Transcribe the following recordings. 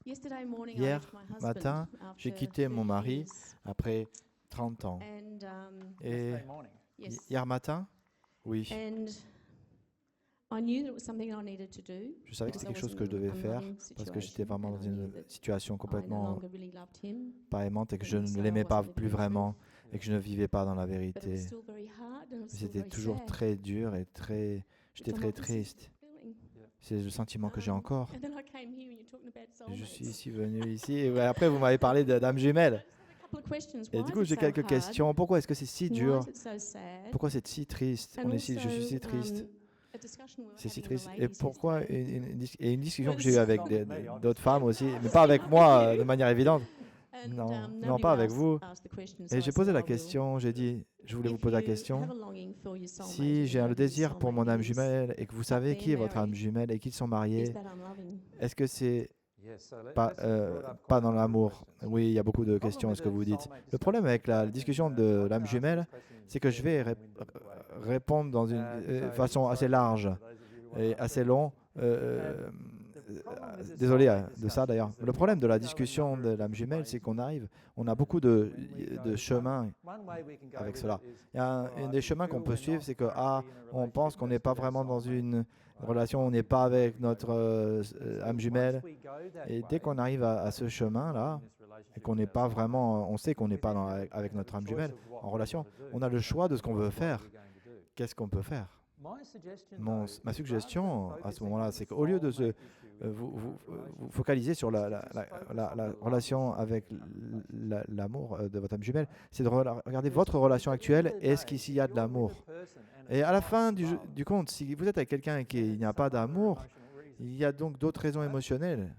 Hier matin, j'ai quitté mon mari après 30 ans. Et hier matin, oui, je savais que c'était quelque chose que je devais faire parce que j'étais vraiment dans une situation complètement pas aimante et que je ne l'aimais pas plus vraiment et que je ne vivais pas dans la vérité. C'était toujours très dur et j'étais très triste. C'est le sentiment que j'ai encore. Je suis ici venu ici et après vous m'avez parlé d'âme jumelle. Et du coup j'ai quelques questions. Pourquoi est-ce que c'est si dur? Pourquoi c'est si triste? Je suis si triste. C'est si triste. Et pourquoi une discussion que j'ai eue avec d'autres femmes aussi, mais pas avec moi de manière évidente. Non, non, pas avec vous. Et j'ai posé la question, j'ai dit, je voulais vous poser la question. Si j'ai le désir pour mon âme jumelle et que vous savez qui est votre âme jumelle et qu'ils sont mariés, est-ce que c'est pas dans l'amour? Oui, il y a beaucoup de questions à ce que vous dites. Le problème avec la discussion de l'âme jumelle, c'est que je vais répondre dans une façon assez large et assez longue. Désolé de ça d'ailleurs. Le problème de la discussion de l'âme jumelle, c'est on a beaucoup de chemins avec cela. Il y a un des chemins qu'on peut suivre, c'est que on pense qu'on n'est pas vraiment dans une relation, on n'est pas avec notre âme jumelle. Et dès qu'on arrive à ce chemin-là, et qu'on n'est pas vraiment, on sait qu'on n'est pas avec notre âme jumelle en relation, on a le choix de ce qu'on veut faire. Qu'est-ce qu'on peut faire? Ma suggestion à ce moment-là, c'est qu'au lieu de vous focaliser sur la relation avec l'amour de votre âme jumelle, c'est de regarder votre relation actuelle. Est-ce qu'ici il y a de l'amour? Et à la fin du compte, si vous êtes avec quelqu'un et qu'il n'y a pas d'amour, il y a donc d'autres raisons émotionnelles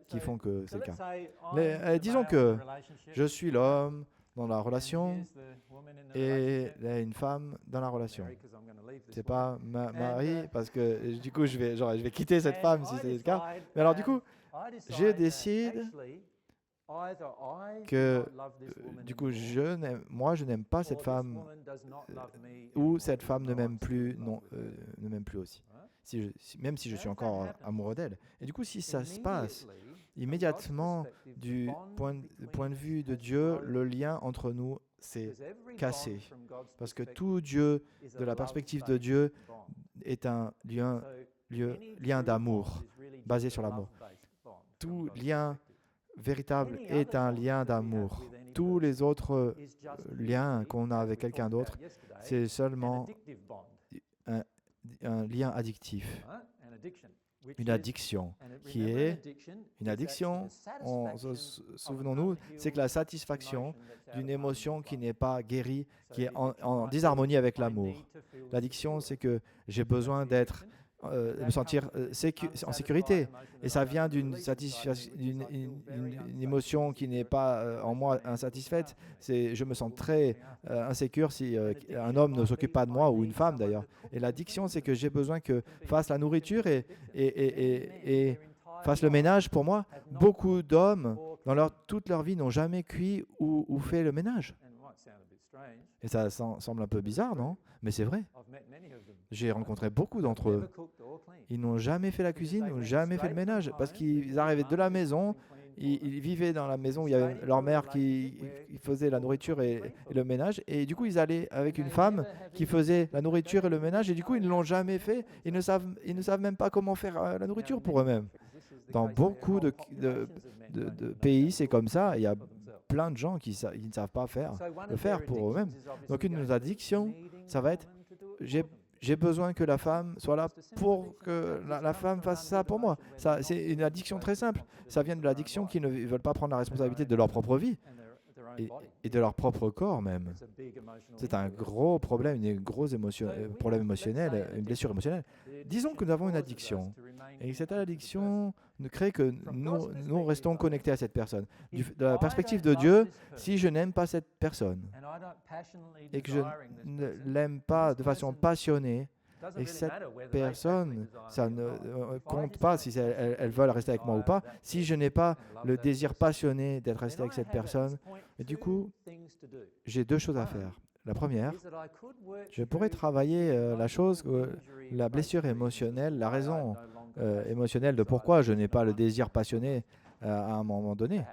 qui font que c'est le cas. Disons que je suis l'homme dans la relation et il y a une femme dans la relation. C'est pas mari parce que du coup je vais quitter cette femme si c'est le cas. Mais alors du coup, je décide que du coup moi je n'aime pas cette femme ou cette femme ne m'aime plus, non, ne m'aime plus aussi. Même si je suis encore amoureux d'elle. Et du coup, si ça se passe immédiatement du point de vue de Dieu, le lien entre nous s'est cassé. Parce que tout Dieu, de la perspective de Dieu, est un lien d'amour, basé sur l'amour. Tout lien véritable est un lien d'amour. Tous les autres liens qu'on a avec quelqu'un d'autre, c'est seulement un lien addictif, une addiction, qui est une addiction, souvenons-nous, c'est que la satisfaction d'une émotion qui n'est pas guérie, qui est en disharmonie avec l'amour. L'addiction, c'est que j'ai besoin me sentir en sécurité. Et ça vient d'une émotion qui n'est pas en moi insatisfaite. Je me sens très insécure si un homme ne s'occupe pas de moi, ou une femme d'ailleurs. Et l'addiction, c'est que j'ai besoin que fasse la nourriture et fasse le ménage pour moi. Beaucoup d'hommes, dans toute leur vie, n'ont jamais cuit ou fait le ménage. Et ça semble un peu bizarre, non? Mais c'est vrai. J'ai rencontré beaucoup d'entre eux. Ils n'ont jamais fait la cuisine, n'ont jamais fait le ménage, parce qu'ils arrivaient de la maison, ils vivaient dans la maison où il y avait leur mère qui faisait la nourriture et le ménage, et du coup ils allaient avec une femme qui faisait la nourriture et le ménage, et du coup ils ne l'ont jamais fait, ils ne savent même pas comment faire la nourriture pour eux-mêmes. Dans beaucoup de pays, c'est comme ça, il y a plein de gens qui ne savent pas le faire pour eux-mêmes. Donc une de nos addictions, ça va être j'ai besoin que la femme soit là pour que la femme fasse ça pour moi. C'est une addiction très simple. Ça vient de l'addiction qui ne veulent pas prendre la responsabilité de leur propre vie et de leur propre corps même. C'est un gros problème, problème émotionnel, une blessure émotionnelle. Disons que nous avons une addiction et cette addiction ne crée que nous restons connectés à cette personne. De la perspective de Dieu, si je n'aime pas cette personne et que je ne l'aime pas de façon passionnée, et que cette personne, ça ne compte pas si elles veulent rester avec moi ou pas, si je n'ai pas le désir passionné d'être resté avec cette personne, et du coup, j'ai deux choses à faire. La première, je pourrais travailler la blessure émotionnelle, la raison émotionnelle de pourquoi je n'ai pas le désir passionné à un moment donné,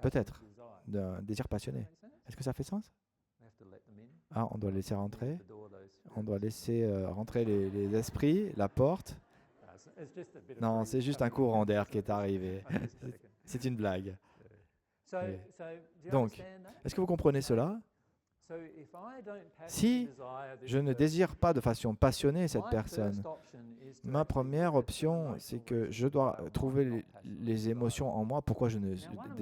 peut-être, d'un désir passionné. Est-ce que ça fait sens? Ah, on doit laisser rentrer. On doit laisser rentrer les esprits, la porte. Non, c'est juste un courant d'air qui est arrivé. C'est une blague. Oui. Donc, est-ce que vous comprenez cela? Si je ne désire pas de façon passionnée cette personne, ma première option, c'est que je dois trouver les émotions en moi. Pourquoi je ne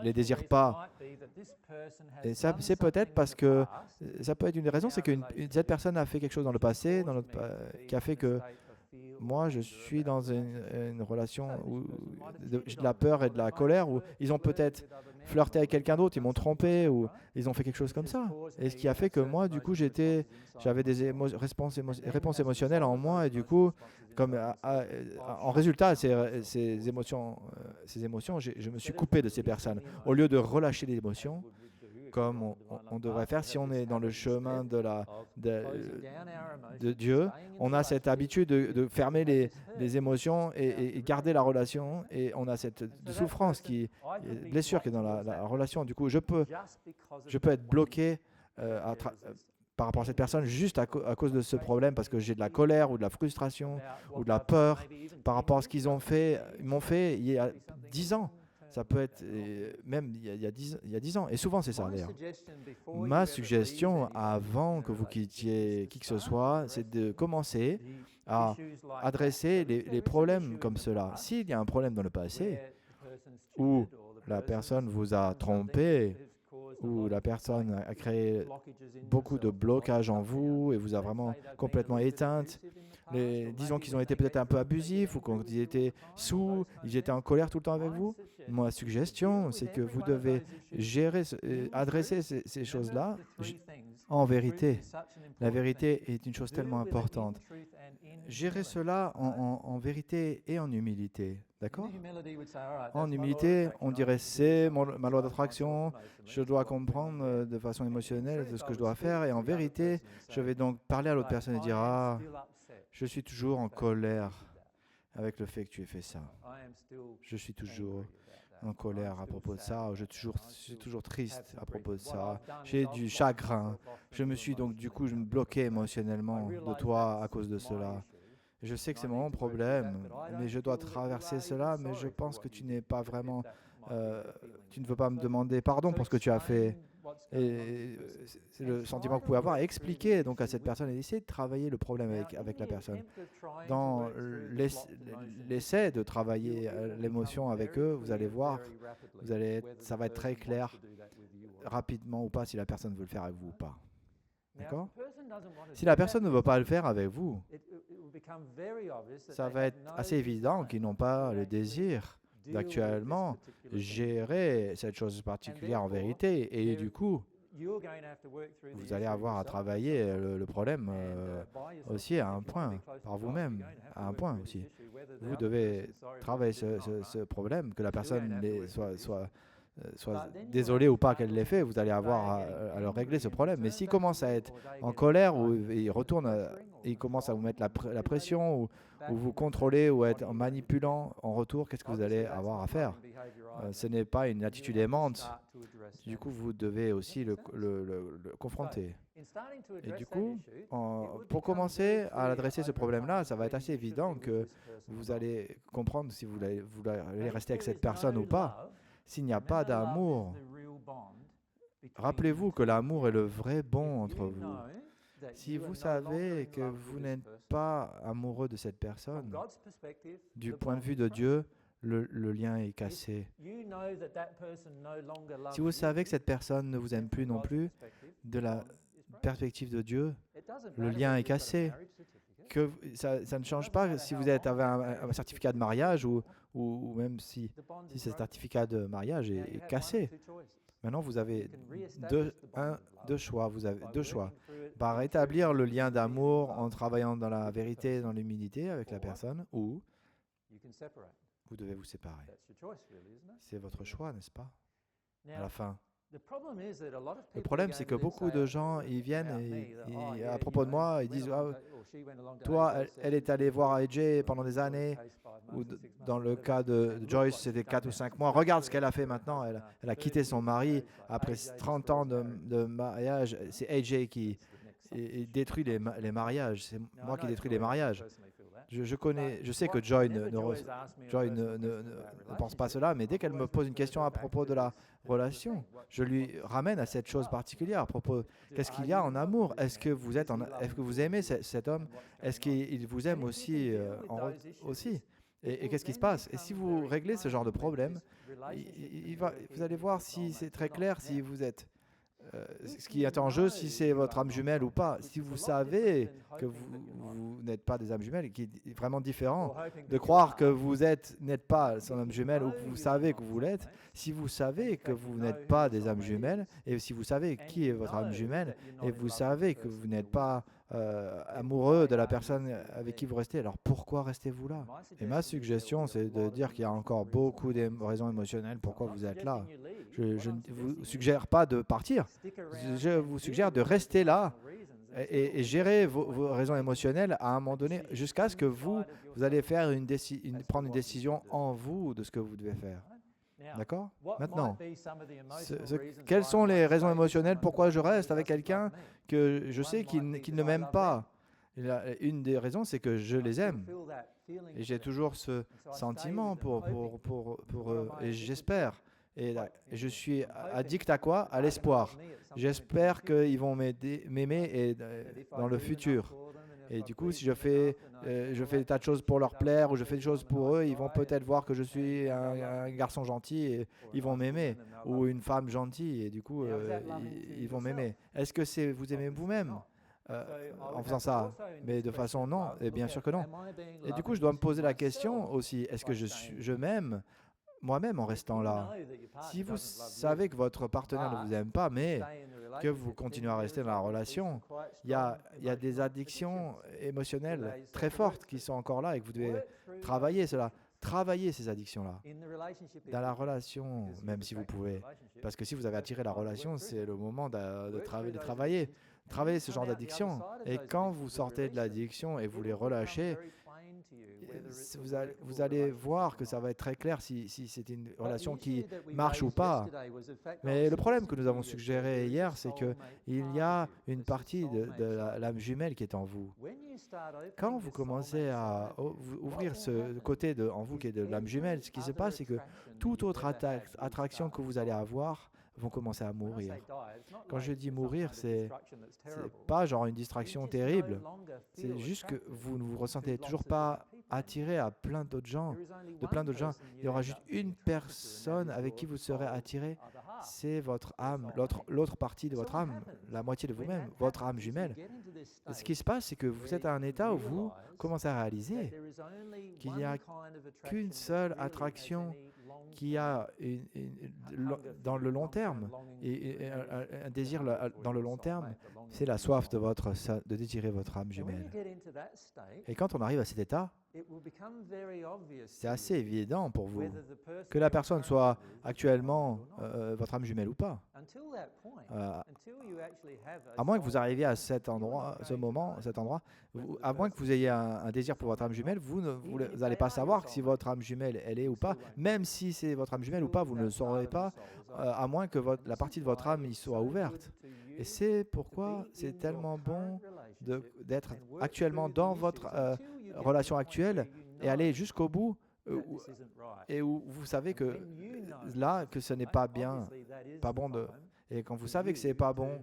les désire pas? Et ça, c'est peut-être parce que ça peut être une des raisons, c'est que cette personne a fait quelque chose dans le passé, qui a fait que moi, je suis dans une relation où de la peur et de la colère, où ils ont peut-être flirté avec quelqu'un d'autre, ils m'ont trompé, ou ils ont fait quelque chose comme ça. Et ce qui a fait que moi, du coup, j'avais des réponses émotionnelles en moi, et du coup, comme en résultat, ces émotions, je me suis coupé de ces personnes. Au lieu de relâcher les émotions, comme on devrait faire si on est dans le chemin de Dieu. On a cette habitude de fermer les émotions et garder la relation. Et on a cette souffrance, blessure qui est dans la relation. Du coup, je peux être bloqué par rapport à cette personne juste à cause de ce problème, parce que j'ai de la colère ou de la frustration ou de la peur par rapport à ce qu'ils m'ont fait il y a 10 ans. Ça peut être même il y a 10 ans. Et souvent, c'est ça d'ailleurs. Ma suggestion, avant que vous quittiez qui que ce soit, c'est de commencer à adresser les problèmes comme cela. S'il y a un problème dans le passé, où la personne vous a trompé, où la personne a créé beaucoup de blocages en vous et vous a vraiment complètement éteinte. Disons qu'ils ont été peut-être un peu abusifs ou qu'ils étaient sous, ils étaient en colère tout le temps avec vous. Ma suggestion, c'est que vous devez adresser ces choses-là en vérité. La vérité est une chose tellement importante. Gérer cela en vérité et en humilité. D'accord? En humilité, on dirait c'est ma loi d'attraction, je dois comprendre de façon émotionnelle de ce que je dois faire. Et en vérité, je vais donc parler à l'autre personne et dire, ah, je suis toujours en colère avec le fait que tu aies fait ça. Je suis toujours en colère à propos de ça, je suis toujours triste à propos de ça, j'ai du chagrin. Je me suis donc du coup bloqué émotionnellement de toi à cause de cela. Je sais que c'est mon problème, mais je dois traverser cela, mais je pense que tu n'es pas vraiment... tu ne veux pas me demander pardon pour ce que tu as fait. Et c'est le sentiment que vous pouvez avoir. Expliquer donc à cette personne et essayer de travailler le problème avec la personne. Dans l'essai de travailler l'émotion avec eux, vous allez voir, ça va être très clair rapidement ou pas si la personne veut le faire avec vous ou pas. D'accord? Si la personne ne veut pas le faire avec vous, ça va être assez évident qu'ils n'ont pas le désir d'actuellement gérer cette chose particulière en vérité. Et du coup, vous allez avoir à travailler le problème aussi à un point, par vous-même, à un point aussi. Vous devez travailler ce problème, que la personne soit désolée ou pas qu'elle l'ait fait, vous allez avoir à leur régler ce problème. Mais s'il commence à être en colère ou il retourne, il commence à vous mettre la pression ou vous contrôler ou être en manipulant en retour, qu'est-ce que vous allez avoir à faire? Ce n'est pas une attitude aimante. Du coup, vous devez aussi le confronter. Et du coup, pour commencer à adresser ce problème-là, ça va être assez évident que vous allez comprendre si vous allez rester avec cette personne ou pas. S'il n'y a pas d'amour, rappelez-vous que l'amour est le vrai bond entre vous. Si vous savez que vous n'êtes pas amoureux de cette personne, du point de vue de Dieu, le lien est cassé. Si vous savez que cette personne ne vous aime plus non plus, de la perspective de Dieu, le lien est cassé. Ça ne change pas si vous avez un certificat de mariage ou même si ce certificat de mariage est cassé. Maintenant, vous avez deux choix. Vous avez deux choix. Par rétablir le lien d'amour en travaillant dans la vérité et dans l'humilité avec la personne, ou vous devez vous séparer. C'est votre choix, n'est-ce pas? À la fin. Le problème, c'est que beaucoup de gens, ils viennent et à propos de moi, ils disent, ah, toi, elle est allée voir AJ pendant des années, ou dans le cas de Joyce, c'était 4 ou 5 mois. Regarde ce qu'elle a fait maintenant. Elle a quitté son mari après 30 ans de mariage. C'est AJ qui détruit les mariages. C'est moi qui détruis les mariages. Je sais que Joy ne pense pas cela, mais dès qu'elle me pose une question à propos de la relation, je lui ramène à cette chose particulière à propos qu'est-ce qu'il y a en amour. Est-ce que vous aimez cet homme? Est-ce qu'il vous aime aussi, aussi? Et qu'est-ce qui se passe? Et si vous réglez ce genre de problème, vous allez voir si c'est très clair, si vous êtes ce qui est en jeu, si c'est votre âme jumelle ou pas. Si vous savez que vous n'êtes pas des âmes jumelles, qui est vraiment différent de croire que vous n'êtes pas son âme jumelle ou que vous savez que vous l'êtes. Si vous savez que vous n'êtes pas des âmes jumelles, et si vous savez qui est votre âme jumelle, et vous savez que vous n'êtes pas amoureux de la personne avec qui vous restez, alors pourquoi restez-vous là? Et ma suggestion, c'est de dire qu'il y a encore beaucoup de raisons émotionnelles pourquoi vous êtes là. Je ne vous suggère pas de partir. Je vous suggère de rester là et gérer vos raisons émotionnelles à un moment donné jusqu'à ce que vous allez faire prendre une décision en vous de ce que vous devez faire. D'accord? Maintenant, quelles sont les raisons émotionnelles pourquoi je reste avec quelqu'un que je sais qu'il ne m'aime pas? Une des raisons, c'est que je les aime. Et j'ai toujours ce sentiment pour eux. Et j'espère. Et je suis addict à quoi? À l'espoir. J'espère qu'ils vont m'aimer dans le futur. Et du coup, si je fais des tas de choses pour leur plaire ou je fais des choses pour eux, ils vont peut-être voir que je suis un garçon gentil et ils vont m'aimer. Ou une femme gentille et du coup, ils vont m'aimer. Est-ce que vous aimez vous-même en faisant ça? Mais de façon non, et bien sûr que non. Et du coup, je dois me poser la question aussi, est-ce que je m'aime moi-même en restant là? Si vous savez que votre partenaire ne vous aime pas, mais que vous continuez à rester dans la relation, il y a des addictions émotionnelles très fortes qui sont encore là et que vous devez travailler cela. Travailler ces addictions-là dans la relation, même si vous pouvez. Parce que si vous avez attiré la relation, c'est le moment de travailler. Travailler ce genre d'addiction. Et quand vous sortez de l'addiction et vous les relâchez, vous allez voir que ça va être très clair si c'est une relation qui marche ou pas. Mais le problème que nous avons suggéré hier, c'est qu'il y a une partie de l'âme jumelle qui est en vous. Quand vous commencez à ouvrir ce côté en vous qui est de l'âme jumelle, ce qui se passe, c'est que toute autre attraction que vous allez avoir vont commencer à mourir. Quand je dis mourir, c'est pas genre une distraction terrible. C'est juste que vous ne vous ressentez toujours pas attiré à plein d'autres gens, Il y aura juste une personne avec qui vous serez attiré, c'est votre âme, l'autre partie de votre âme, la moitié de vous-même, votre âme jumelle. Et ce qui se passe, c'est que vous êtes à un état où vous commencez à réaliser qu'il n'y a qu'une seule attraction qui a dans le long terme, et un désir dans le long terme, c'est la soif de désirer votre âme jumelle. Et quand on arrive à cet état, c'est assez évident pour vous que la personne soit actuellement votre âme jumelle ou pas. À moins que vous arriviez à cet endroit, à moins que vous ayez un désir pour votre âme jumelle, vous n'allez pas savoir si votre âme jumelle, elle est ou pas. Même si c'est votre âme jumelle ou pas, vous ne le saurez pas, à moins que la partie de votre âme y soit ouverte. Et c'est pourquoi c'est tellement bon d'être actuellement dans votre relation actuelle et aller jusqu'au bout et où vous savez que ce n'est pas bien, pas bon et quand vous savez que c'est pas bon,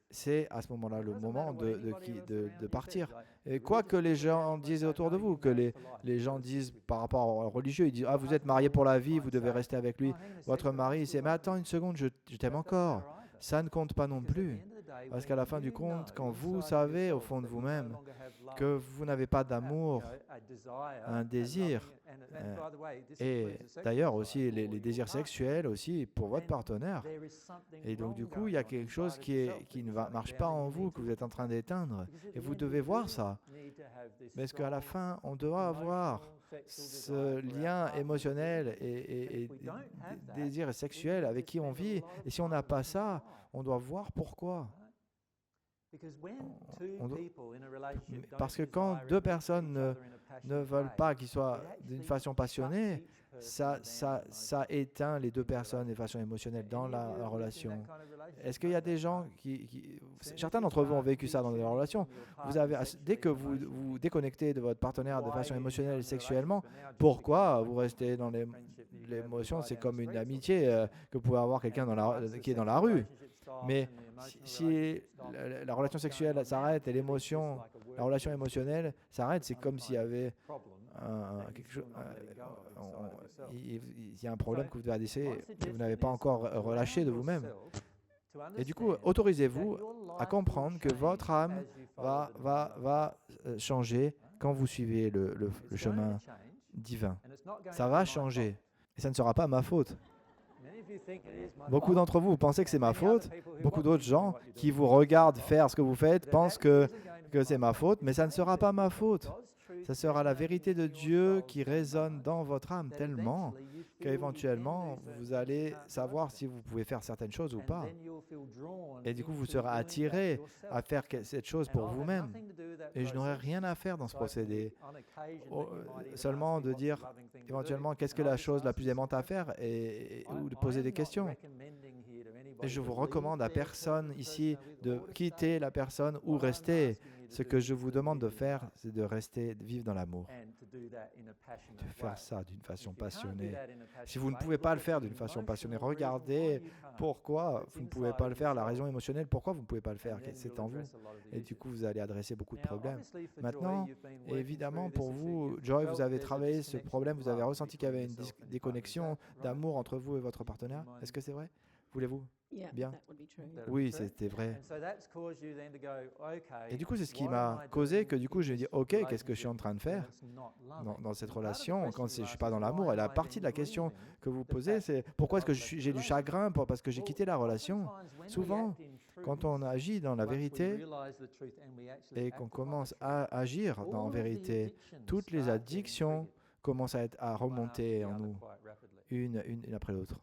c'est à ce moment-là le moment de partir. Et quoi que les gens disent autour de vous, que les gens disent par rapport aux religieux, ils disent « Ah, vous êtes marié pour la vie, vous devez rester avec lui. » Votre mari, c'est « Mais attends une seconde, je t'aime encore. » Ça ne compte pas non plus. Parce qu'à la fin du compte, quand vous savez au fond de vous-même que vous n'avez pas d'amour, un désir, et d'ailleurs aussi les désirs sexuels aussi pour votre partenaire, et donc du coup il y a quelque chose qui ne marche pas en vous, que vous êtes en train d'éteindre, et vous devez voir ça. Mais est-ce qu'à la fin on doit avoir ce lien émotionnel et désir sexuel avec qui on vit. Et si on n'a pas ça, on doit voir pourquoi. Parce que quand deux personnes ne veulent pas qu'ils soient d'une façon passionnée, ça éteint les deux personnes de façon émotionnelle dans la relation. Est-ce qu'il y a des gens certains d'entre vous ont vécu ça dans leur relation. Dès que vous déconnectez de votre partenaire de façon émotionnelle et sexuellement, pourquoi vous restez dans l'émotion? C'est comme une amitié que vous pouvez avoir quelqu'un qui est dans la rue. Mais si la relation sexuelle s'arrête et la relation émotionnelle s'arrête, c'est comme s'il y avait quelque chose, il y a un problème que vous devez adresser que vous n'avez pas encore relâché de vous-même. Et du coup, autorisez-vous à comprendre que votre âme va changer quand vous suivez le chemin divin. Ça va changer. Et ça ne sera pas ma faute. Beaucoup d'entre vous pensez que c'est ma faute. Beaucoup d'autres gens qui vous regardent faire ce que vous faites pensent que c'est ma faute, mais ça ne sera pas ma faute. Ça sera la vérité de Dieu qui résonne dans votre âme tellement qu'éventuellement, vous allez savoir si vous pouvez faire certaines choses ou pas. Et du coup, vous serez attiré à faire cette chose pour vous-même. Et je n'aurai rien à faire dans ce procédé. Seulement de dire éventuellement qu'est-ce que la chose la plus aimante à faire ou de poser des questions. Et je vous recommande à personne ici de quitter la personne ou rester. Ce que je vous demande de faire, c'est de rester, de vivre dans l'amour. De faire ça d'une façon passionnée. Si vous ne pouvez pas le faire d'une façon passionnée, regardez pourquoi vous ne pouvez pas le faire, la raison émotionnelle, pourquoi vous ne pouvez pas le faire, c'est en vous. Et du coup, vous allez adresser beaucoup de problèmes. Maintenant, évidemment, pour vous, Joy, vous avez travaillé ce problème, vous avez ressenti qu'il y avait une déconnexion d'amour entre vous et votre partenaire. Est-ce que c'est vrai? Voulez-vous? Bien. Oui, c'était vrai. Et du coup, c'est ce qui m'a causé que du coup, je me dis, OK, qu'est-ce que je suis en train de faire dans cette relation quand je ne suis pas dans l'amour? Et la partie de la question que vous posez, c'est pourquoi est-ce que j'ai du chagrin parce que j'ai quitté la relation? Souvent, quand on agit dans la vérité et qu'on commence à agir dans la vérité, toutes les addictions commencent à remonter en nous, une après l'autre.